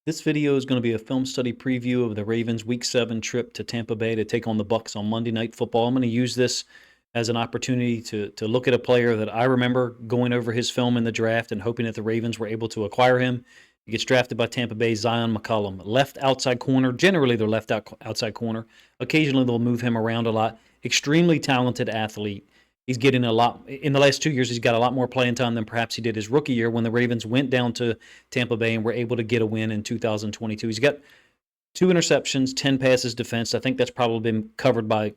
This video is going to be a film study preview of the Ravens' Week 7 trip to Tampa Bay to take on the Bucs on Monday Night Football. I'm going to use this as an opportunity to look at a player that I remember going over his film in the draft and hoping that the Ravens were able to acquire him. He gets drafted by Tampa Bay, Zyon McCollum, left outside corner. Generally, they're outside corner. Occasionally, they'll move him around a lot. Extremely talented athlete. He's getting a lot in the last 2 years. He's got a lot more playing time than perhaps he did his rookie year when the Ravens went down to Tampa Bay and were able to get a win in 2022. He's got 2 interceptions, 10 passes defensed. I think that's probably been covered by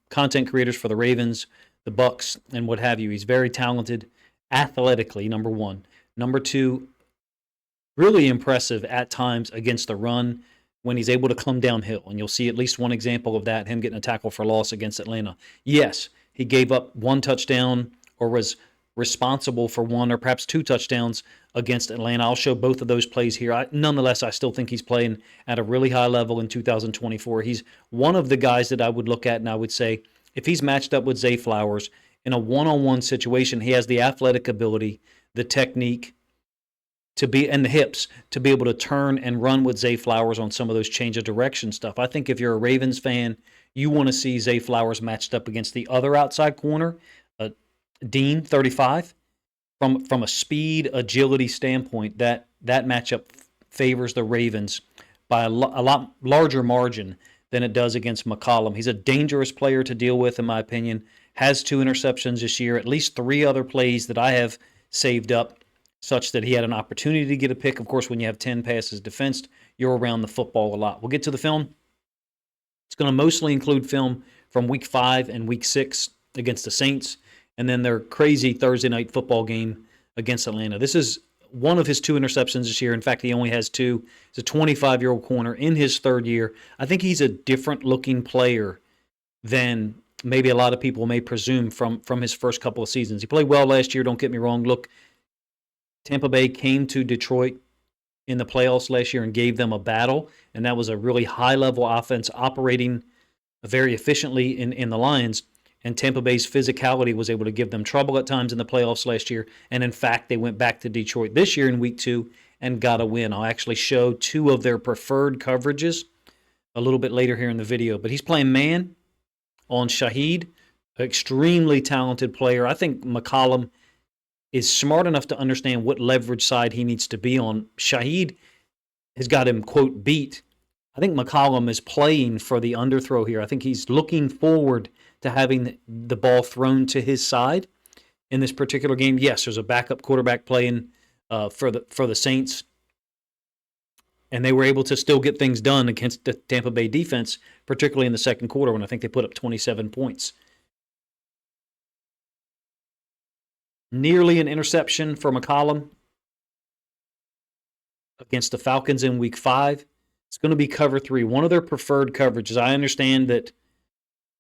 content creators for the Ravens, the Bucs, and what have you. He's very talented athletically, number one. Number two, really impressive at times against the run when he's able to come downhill. And you'll see at least one example of that, him getting a tackle for loss against Atlanta. Yes, he gave up 1 touchdown or was responsible for 1 or perhaps 2 touchdowns against Atlanta. I'll show both of those plays here. Nonetheless, I still think he's playing at a really high level in 2024. He's one of the guys that I would look at and I would say, if he's matched up with Zay Flowers in a one-on-one situation, he has the athletic ability, the technique, and the hips to be able to turn and run with Zay Flowers on some of those change of direction stuff. I think if you're a Ravens fan, you want to see Zay Flowers matched up against the other outside corner, Dean, 35. From a speed, agility standpoint, that matchup favors the Ravens by a lot larger margin than it does against McCollum. He's a dangerous player to deal with, in my opinion. Has 2 interceptions this year, at least 3 other plays that I have saved up such that he had an opportunity to get a pick. Of course, when you have 10 passes defensed, you're around the football a lot. We'll get to the film. It's going to mostly include film from Week 5 and Week 6 against the Saints, and then their crazy Thursday night football game against Atlanta. This is one of his 2 interceptions this year. In fact, he only has 2. He's a 25-year-old corner in his 3rd year. I think he's a different-looking player than maybe a lot of people may presume from his first couple of seasons. He played well last year, don't get me wrong. Look, Tampa Bay came to Detroit in the playoffs last year and gave them a battle, and that was a really high-level offense operating very efficiently in the Lions, and Tampa Bay's physicality was able to give them trouble at times in the playoffs last year, and in fact, they went back to Detroit this year in Week 2 and got a win. I'll actually show 2 of their preferred coverages a little bit later here in the video, but he's playing man on Shaheed, extremely talented player. I think McCollum is smart enough to understand what leverage side he needs to be on. Shaheed has got him, quote, beat. I think McCollum is playing for the underthrow here. I think he's looking forward to having the ball thrown to his side in this particular game. Yes, there's a backup quarterback playing for the Saints, and they were able to still get things done against the Tampa Bay defense, particularly in the second quarter when I think they put up 27 points. Nearly an interception for McCollum against the Falcons in Week 5. It's going to be cover 3, one of their preferred coverages. I understand that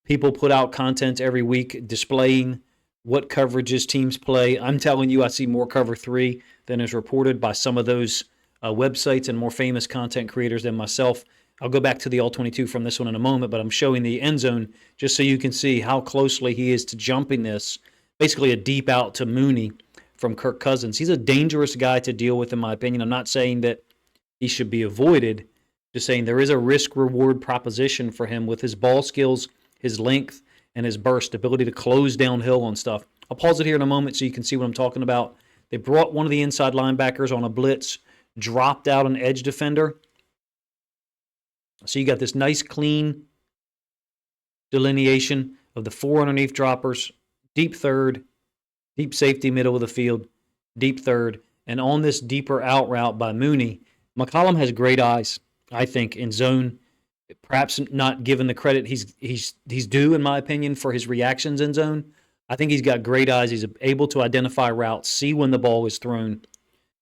people put out content every week displaying what coverages teams play. I'm telling you, I see more cover 3 than is reported by some of those websites and more famous content creators than myself. I'll go back to the All-22 from this one in a moment, but I'm showing the end zone just so you can see how closely he is to jumping this. Basically a deep out to Mooney from Kirk Cousins. He's a dangerous guy to deal with, in my opinion. I'm not saying that he should be avoided, just saying there is a risk-reward proposition for him with his ball skills, his length, and his burst, ability to close downhill on stuff. I'll pause it here in a moment so you can see what I'm talking about. They brought one of the inside linebackers on a blitz, dropped out an edge defender. So you got this nice, clean delineation of the 4 underneath droppers, deep third, deep safety, middle of the field, deep third. And on this deeper out route by Mooney, McCollum has great eyes, I think, in zone. Perhaps not given the credit he's due, in my opinion, for his reactions in zone. I think he's got great eyes. He's able to identify routes, see when the ball is thrown.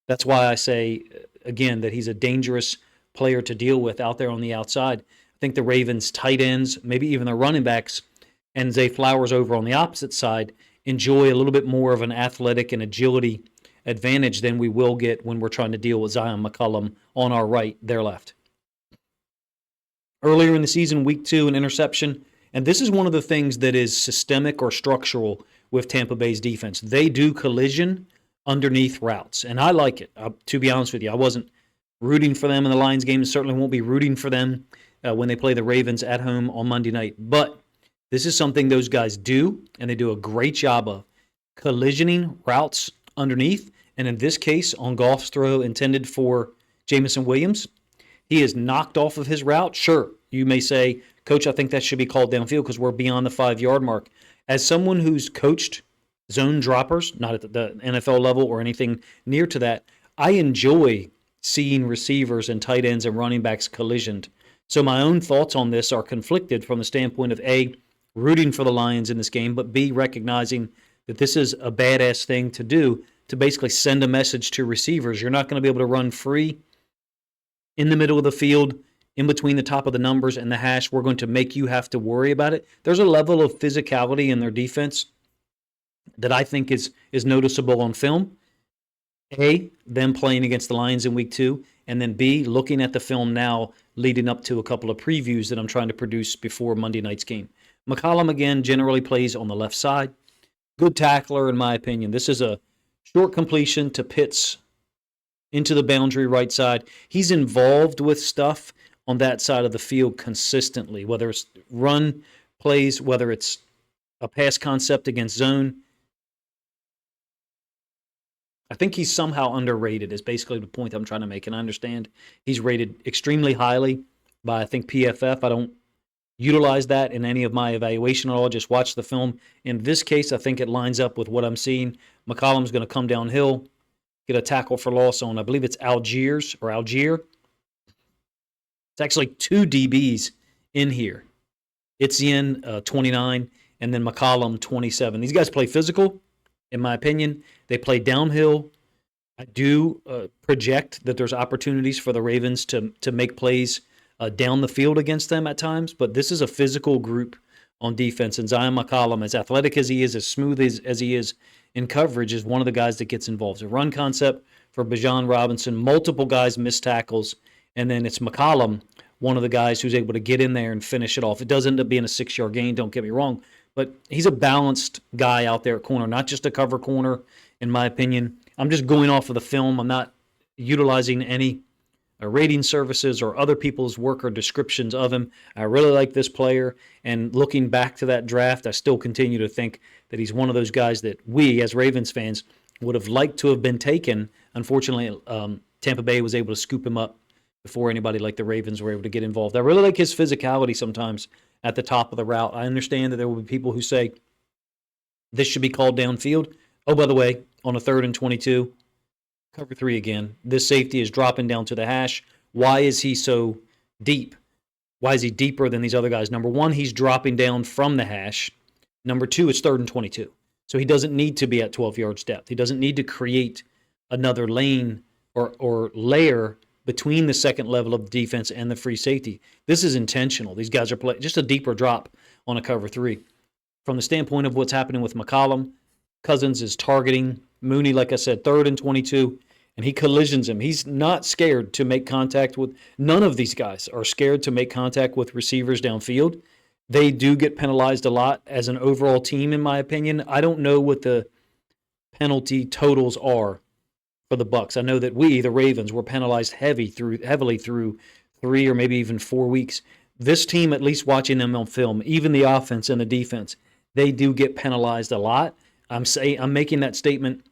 That's why I say, again, that he's a dangerous player to deal with out there on the outside. I think the Ravens' tight ends, maybe even the running backs, and Zay Flowers over on the opposite side enjoy a little bit more of an athletic and agility advantage than we will get when we're trying to deal with Zyon McCollum on our right, their left. Earlier in the season, Week 2, an interception. And this is one of the things that is systemic or structural with Tampa Bay's defense. They do collision underneath routes, and I like it. To be honest with you, I wasn't rooting for them in the Lions game. Certainly won't be rooting for them when they play the Ravens at home on Monday night. But this is something those guys do, and they do a great job of collisioning routes underneath. And in this case, on Goff's throw intended for Jameson Williams, he is knocked off of his route. Sure, you may say, Coach, I think that should be called downfield because we're beyond the 5-yard mark. As someone who's coached zone droppers, not at the NFL level or anything near to that, I enjoy seeing receivers and tight ends and running backs collisioned. So my own thoughts on this are conflicted from the standpoint of A, rooting for the Lions in this game, but B, recognizing that this is a badass thing to do to basically send a message to receivers. You're not going to be able to run free in the middle of the field, in between the top of the numbers and the hash. We're going to make you have to worry about it. There's a level of physicality in their defense that I think is noticeable on film. A, them playing against the Lions in week 2, and then B, looking at the film now leading up to a couple of previews that I'm trying to produce before Monday night's game. McCollum, again, generally plays on the left side. Good tackler, in my opinion. This is a short completion to Pitts into the boundary right side. He's involved with stuff on that side of the field consistently, whether it's run plays, whether it's a pass concept against zone. I think he's somehow underrated is basically the point I'm trying to make. And I understand he's rated extremely highly by, I think, PFF. I don't utilize that in any of my evaluation at all. Just watch the film. In this case, I think it lines up with what I'm seeing. McCollum's going to come downhill, get a tackle for loss on, I believe it's Algier. It's actually 2 DBs in here. Zyon 29, and then McCollum 27. These guys play physical, in my opinion. They play downhill. I do project that there's opportunities for the Ravens to make plays down the field against them at times, but this is a physical group on defense, and Zyon McCollum, as athletic as he is, as smooth as he is in coverage, is one of the guys that gets involved. A run concept for Bijan Robinson, multiple guys miss tackles, and then it's McCollum, one of the guys who's able to get in there and finish it off. It does end up being a 6-yard gain, don't get me wrong, but he's a balanced guy out there at corner, not just a cover corner, in my opinion. I'm just going off of the film. I'm not utilizing any rating services or other people's work or descriptions of him. I really like this player, and looking back to that draft, I still continue to think that he's one of those guys that we, as Ravens fans, would have liked to have been taken. Unfortunately, Tampa Bay was able to scoop him up before anybody like the Ravens were able to get involved. I really like his physicality sometimes at the top of the route. I understand that there will be people who say this should be called downfield. Oh, by the way, on a 3rd and 22, cover 3 again. This safety is dropping down to the hash. Why is he so deep? Why is he deeper than these other guys? Number 1, he's dropping down from the hash. Number 2, it's 3rd and 22. So he doesn't need to be at 12 yards depth. He doesn't need to create another lane or layer between the second level of defense and the free safety. This is intentional. These guys are playing just a deeper drop on a cover 3. From the standpoint of what's happening with McCollum, Cousins is targeting Mooney, like I said, 3rd and 22, and he collisions him. He's not scared to make contact with – none of these guys are scared to make contact with receivers downfield. They do get penalized a lot as an overall team, in my opinion. I don't know what the penalty totals are for the Bucs. I know that we, the Ravens, were penalized heavily through 3 or maybe even 4 weeks. This team, at least watching them on film, even the offense and the defense, they do get penalized a lot. I'm making that statement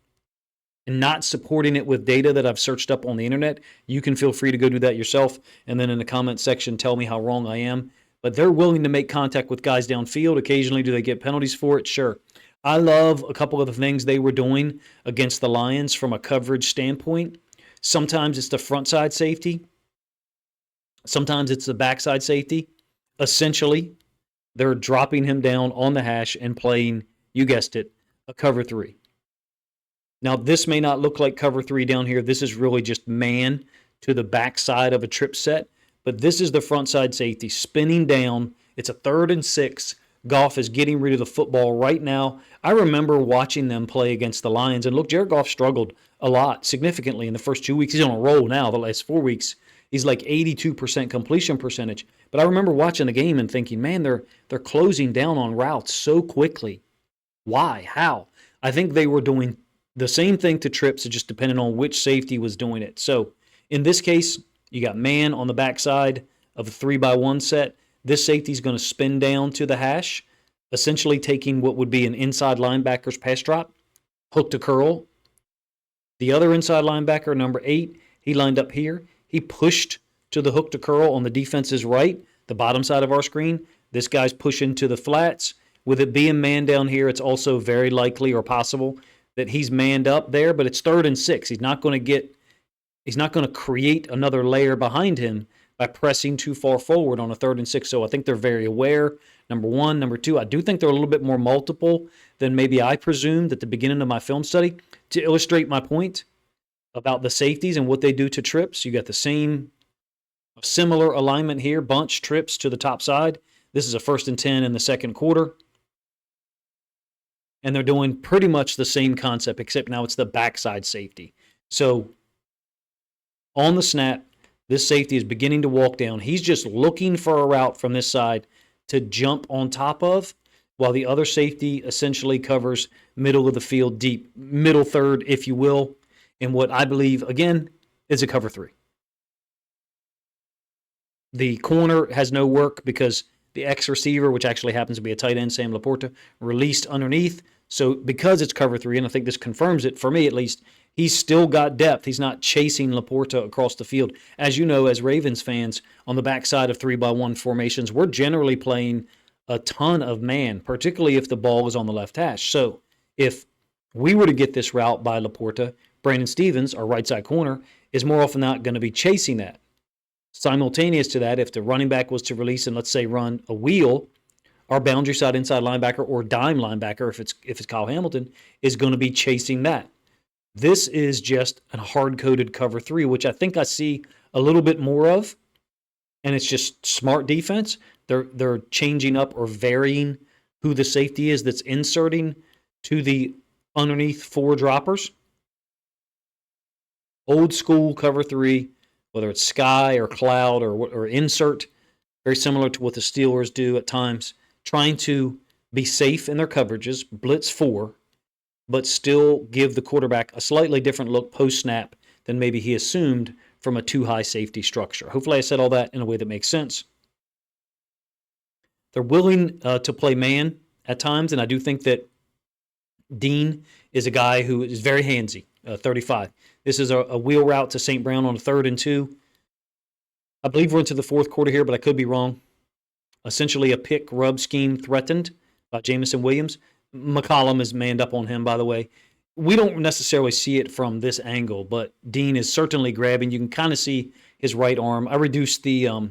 and not supporting it with data that I've searched up on the internet. You can feel free to go do that yourself, and then in the comment section tell me how wrong I am. But they're willing to make contact with guys downfield. Occasionally, do they get penalties for it? Sure. I love a couple of the things they were doing against the Lions from a coverage standpoint. Sometimes it's the front side safety. Sometimes it's the backside safety. Essentially, they're dropping him down on the hash and playing, you guessed it, a cover 3. Now, this may not look like cover 3 down here. This is really just man to the backside of a trip set. But this is the front side safety spinning down. It's a 3rd and 6. Goff is getting rid of the football right now. I remember watching them play against the Lions. And look, Jared Goff struggled a lot, significantly in the first 2 weeks. He's on a roll now. The last 4 weeks, he's like 82% completion percentage. But I remember watching the game and thinking, man, they're closing down on routes so quickly. Why? How? I think they were doing the same thing to trips, it just depended on which safety was doing it. So In this case, you got man on the backside of a 3-by-1 set. This safety is going to spin down to the hash, essentially taking what would be an inside linebacker's pass drop, hook to curl. The other inside linebacker, number 8, he lined up here. He pushed to the hook to curl on the defense's right, the bottom side of our screen. This guy's pushing to the flats. With it being man down here, it's also very likely or possible that he's manned up there, but it's 3rd and 6. He's not going to create another layer behind him by pressing too far forward on a 3rd and 6. So I think they're very aware. Number one. Number two, I do think they're a little bit more multiple than maybe I presumed at the beginning of my film study. To illustrate my point about the safeties and what they do to trips, you got the similar alignment here, bunch trips to the top side. This is a 1st and 10 in the second quarter. And they're doing pretty much the same concept, except now it's the backside safety. So on the snap, this safety is beginning to walk down. He's just looking for a route from this side to jump on top of, while the other safety essentially covers middle of the field deep, middle third, if you will, in what I believe, again, is a cover 3. The corner has no work because the ex-receiver, which actually happens to be a tight end, Sam Laporta, released underneath. So because it's cover 3, and I think this confirms it, for me at least, he's still got depth. He's not chasing Laporta across the field. As you know, as Ravens fans, on the backside of 3-by-1 formations, we're generally playing a ton of man, particularly if the ball is on the left hash. So if we were to get this route by Laporta, Brandon Stevens, our right side corner, is more often not going to be chasing that. Simultaneous to that, if the running back was to release and let's say run a wheel, our boundary side inside linebacker or dime linebacker, if it's Kyle Hamilton, is going to be chasing that. This is just a hard-coded cover 3, which I think I see a little bit more of, and it's just smart defense. They're changing up or varying who the safety is that's inserting to the underneath 4 droppers. Old school cover 3, whether it's sky or cloud or insert, very similar to what the Steelers do at times, trying to be safe in their coverages, blitz 4, but still give the quarterback a slightly different look post-snap than maybe he assumed from a too-high safety structure. Hopefully I said all that in a way that makes sense. They're willing to play man at times, and I do think that Dean is a guy who is very handsy, 35. This is a wheel route to St. Brown on a 3rd and 2. I believe we're into the 4th quarter here, but I could be wrong. Essentially a pick rub scheme threatened by Jamison Williams. McCollum is manned up on him, by the way. We don't necessarily see it from this angle, but Dean is certainly grabbing. You can kind of see his right arm. I reduced the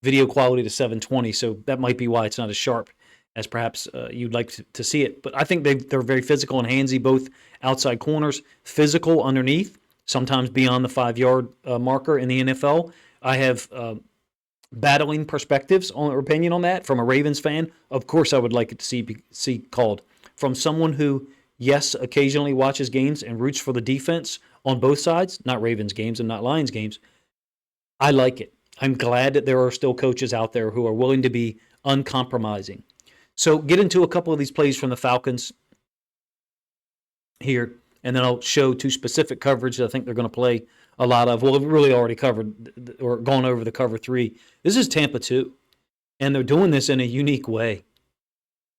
video quality to 720, so that might be why it's not as sharp as perhaps you'd like to see it. But I think they're very physical and handsy, both outside corners, physical underneath, sometimes beyond the 5-yard marker in the NFL. I have battling perspectives or opinion on that from a Ravens fan. Of course, I would like it to see called. From someone who, yes, occasionally watches games and roots for the defense on both sides, not Ravens games and not Lions games, I like it. I'm glad that there are still coaches out there who are willing to be uncompromising. So get into a couple of these plays from the Falcons here, and then I'll show 2 specific coverage that I think they're going to play a lot of. Well, we've really already covered or gone over the cover 3. This is Tampa 2, and they're doing this in a unique way.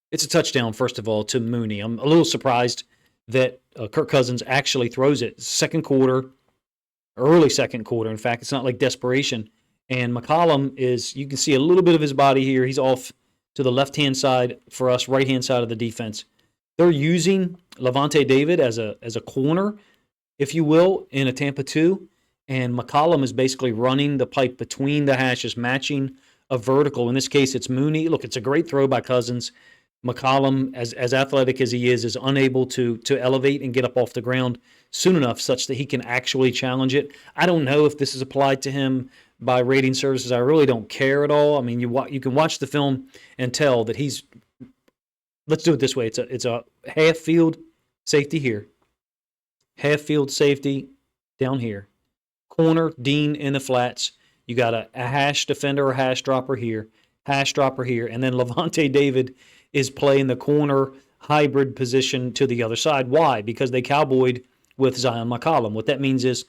It's a touchdown, first of all, to Mooney. I'm a little surprised that Kirk Cousins actually throws it. Second quarter, early second quarter. In fact, it's not like desperation. And McCollum is, you can see a little bit of his body here. He's off to the left-hand side for us, right-hand side of the defense. They're using Lavonte David as a corner, if you will, in a Tampa 2. And McCollum is basically running the pipe between the hashes, matching a vertical. In this case, it's Mooney. Look, it's a great throw by Cousins. McCollum, as athletic as he is unable to elevate and get up off the ground soon enough such that he can actually challenge it. I don't know if this is applied to him by rating services. I really don't care at all. I mean, you can watch the film and tell that he's. Let's do it this way. It's a half field safety here, half field safety down here, corner Dean in the flats. You got a hash defender or hash dropper here, and then Lavonte David is playing the corner hybrid position to the other side. Why? Because they cowboyed with Zyon McCollum. What that means is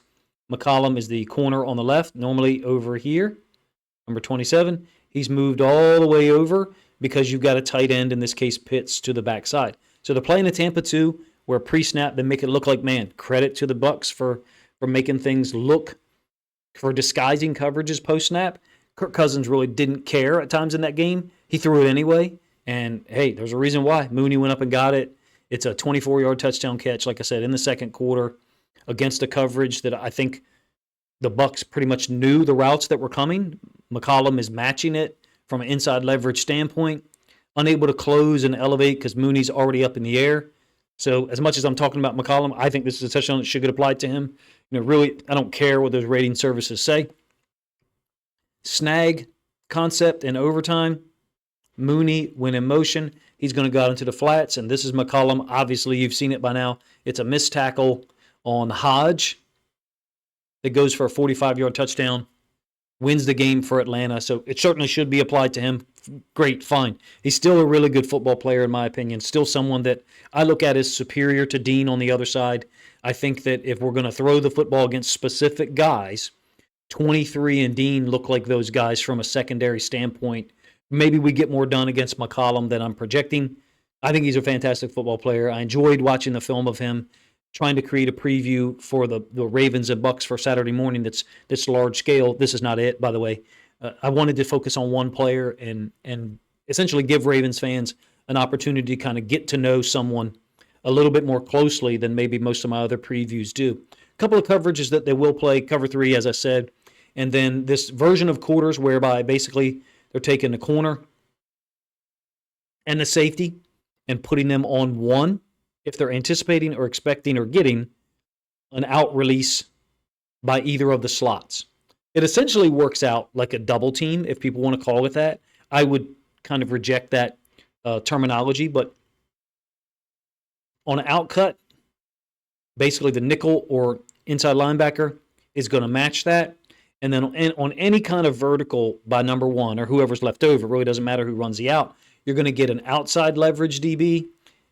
McCollum is the corner on the left, normally over here, number 27. He's moved all the way over because you've got a tight end, in this case, Pitts, to the backside. So they're playing a Tampa 2 where pre-snap they make it look like man. Credit to the Bucs for making things look, for disguising coverages post-snap. Kirk Cousins really didn't care at times in that game. He threw it anyway. And, hey, there's a reason why. Mooney went up and got it. It's a 24-yard touchdown catch, like I said, in the second quarter against a coverage that I think the Bucs pretty much knew the routes that were coming. McCollum is matching it from an inside leverage standpoint, unable to close and elevate because Mooney's already up in the air. So as much as I'm talking about McCollum, I think this is a touchdown that should get applied to him. Really, I don't care what those rating services say. Snag concept in overtime. Mooney, when in motion, he's going to go out into the flats, and this is McCollum. Obviously, you've seen it by now. It's a missed tackle on Hodge that goes for a 45-yard touchdown, wins the game for Atlanta. So it certainly should be applied to him. Great, fine. He's still a really good football player, in my opinion. Still someone that I look at as superior to Dean on the other side. I think that if we're going to throw the football against specific guys, 23 and Dean look like those guys from a secondary standpoint. Maybe we get more done against McCollum than I'm projecting. I think he's a fantastic football player. I enjoyed watching the film of him, trying to create a preview for the Ravens and Bucs for Saturday morning that's large scale. This is not it, by the way. I wanted to focus on one player and essentially give Ravens fans an opportunity to kind of get to know someone a little bit more closely than maybe most of my other previews do. A couple of coverages that they will play, cover 3, as I said, and then this version of quarters whereby basically they're taking the corner and the safety and putting them on one if they're anticipating or expecting or getting an out release by either of the slots. It essentially works out like a double team, if people want to call it that. I would kind of reject that terminology, but on an out cut, basically the nickel or inside linebacker is going to match that. And then on any kind of vertical by number 1 or whoever's left over, it really doesn't matter who runs the out, you're going to get an outside leverage DB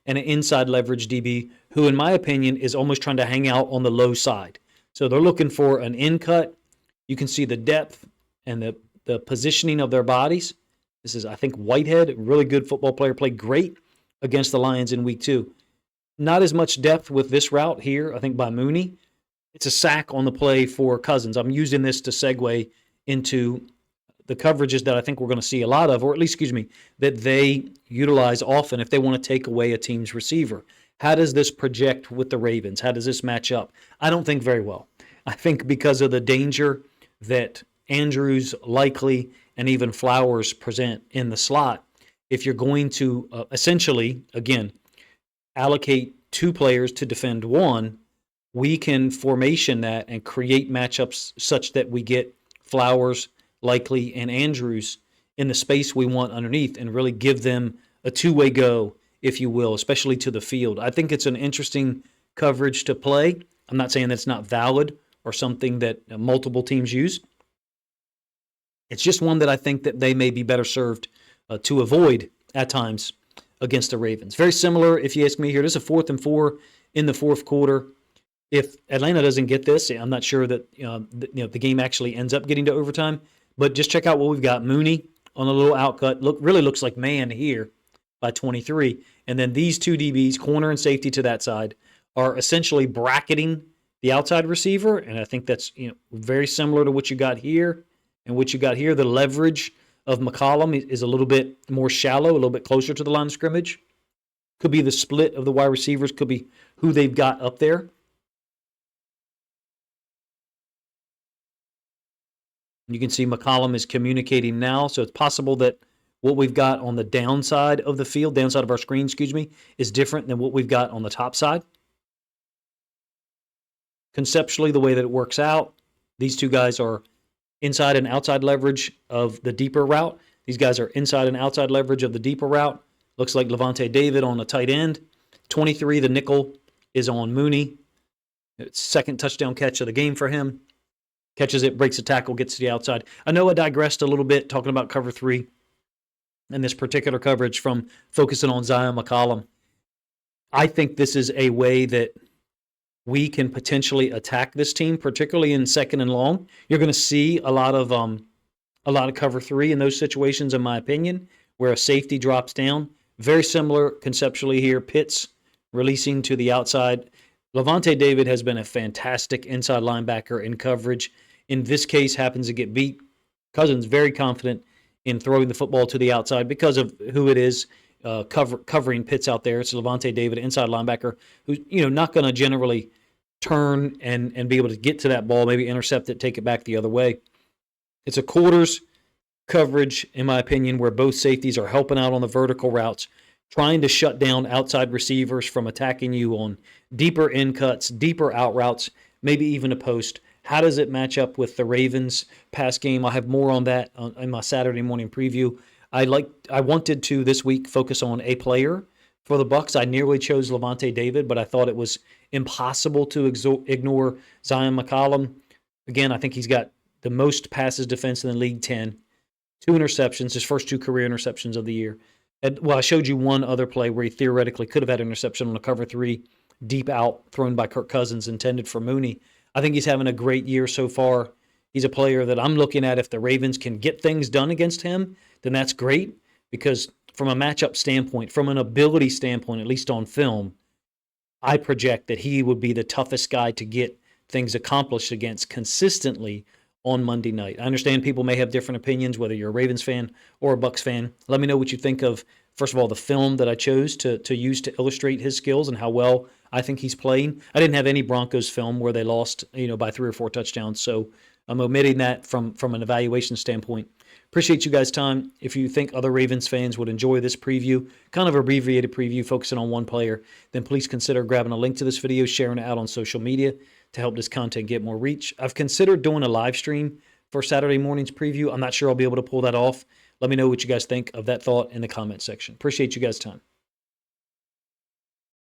and an inside leverage DB who, in my opinion, is almost trying to hang out on the low side. So they're looking for an in cut. You can see the depth and the positioning of their bodies. This is, I think, Whitehead, a really good football player, played great against the Lions in week 2. Not as much depth with this route here, I think, by Mooney. It's a sack on the play for Cousins. I'm using this to segue into the coverages that I think we're going to see a lot of, or at least, that they utilize often if they want to take away a team's receiver. How does this project with the Ravens? How does this match up? I don't think very well. I think because of the danger that Andrews, Likely, and even Flowers present in the slot, if you're going to essentially, again, allocate 2 players to defend 1, we can formation that and create matchups such that we get Flowers, Likely, and Andrews in the space we want underneath and really give them a two-way go, if you will, especially to the field. I think it's an interesting coverage to play. I'm not saying that's not valid or something that multiple teams use. It's just one that I think that they may be better served to avoid at times against the Ravens. Very similar, if you ask me here. This is a 4th and 4 in the fourth quarter. If Atlanta doesn't get this, I'm not sure that the game actually ends up getting to overtime. But just check out what we've got. Mooney on a little outcut. Really looks like man here by 23. And then these 2 DBs, corner and safety to that side, are essentially bracketing the outside receiver. And I think that's very similar to what you got here and what you got here. The leverage of McCollum is a little bit more shallow, a little bit closer to the line of scrimmage. Could be the split of the wide receivers. Could be who they've got up there. You can see McCollum is communicating now, so it's possible that what we've got on the downside of the field, downside of our screen, is different than what we've got on the top side. Conceptually, the way that it works out, these 2 guys are inside and outside leverage of the deeper route. These guys are inside and outside leverage of the deeper route. Looks like Levante David on the tight end. 23, the nickel, is on Mooney. It's second touchdown catch of the game for him. Catches it, breaks a tackle, gets to the outside. I know I digressed a little bit talking about cover 3 and this particular coverage from focusing on Zyon McCollum. I think this is a way that we can potentially attack this team, particularly in second and long. You're going to see a lot of cover three in those situations, in my opinion, where a safety drops down. Very similar conceptually here. Pitts releasing to the outside. Lavonte David has been a fantastic inside linebacker in coverage. In this case, happens to get beat. Cousins very confident in throwing the football to the outside because of who it is covering Pitts out there. It's Lavonte David, inside linebacker, who's not going to generally turn and be able to get to that ball, maybe intercept it, take it back the other way. It's a quarters coverage, in my opinion, where both safeties are helping out on the vertical routes, trying to shut down outside receivers from attacking you on deeper in cuts, deeper out routes, maybe even a post. How does it match up with the Ravens pass game? I'll have more on that in my Saturday morning preview. I wanted to this week focus on a player for the Bucs. I nearly chose Lavonte David, but I thought it was impossible to ignore Zyon McCollum. Again, I think he's got the most passes defense in the league, 10. 2 interceptions, his first 2 career interceptions of the year. And, I showed you one other play where he theoretically could have had an interception on a cover 3, deep out, thrown by Kirk Cousins, intended for Mooney. I think he's having a great year so far. He's a player that I'm looking at. If the Ravens can get things done against him, then that's great, because from a matchup standpoint, from an ability standpoint, at least on film, I project that he would be the toughest guy to get things accomplished against consistently on Monday night. I understand people may have different opinions, whether you're a Ravens fan or a Bucs fan. Let me know what you think of, first of all, the film that I chose to use to illustrate his skills and how well I think he's playing. I didn't have any Broncos film where they lost, by 3 or 4 touchdowns, so I'm omitting that from an evaluation standpoint. Appreciate you guys' time. If you think other Ravens fans would enjoy this preview, kind of abbreviated preview focusing on one player, then please consider grabbing a link to this video, sharing it out on social media to help this content get more reach. I've considered doing a live stream for Saturday morning's preview. I'm not sure I'll be able to pull that off. Let me know what you guys think of that thought in the comment section. Appreciate you guys' time.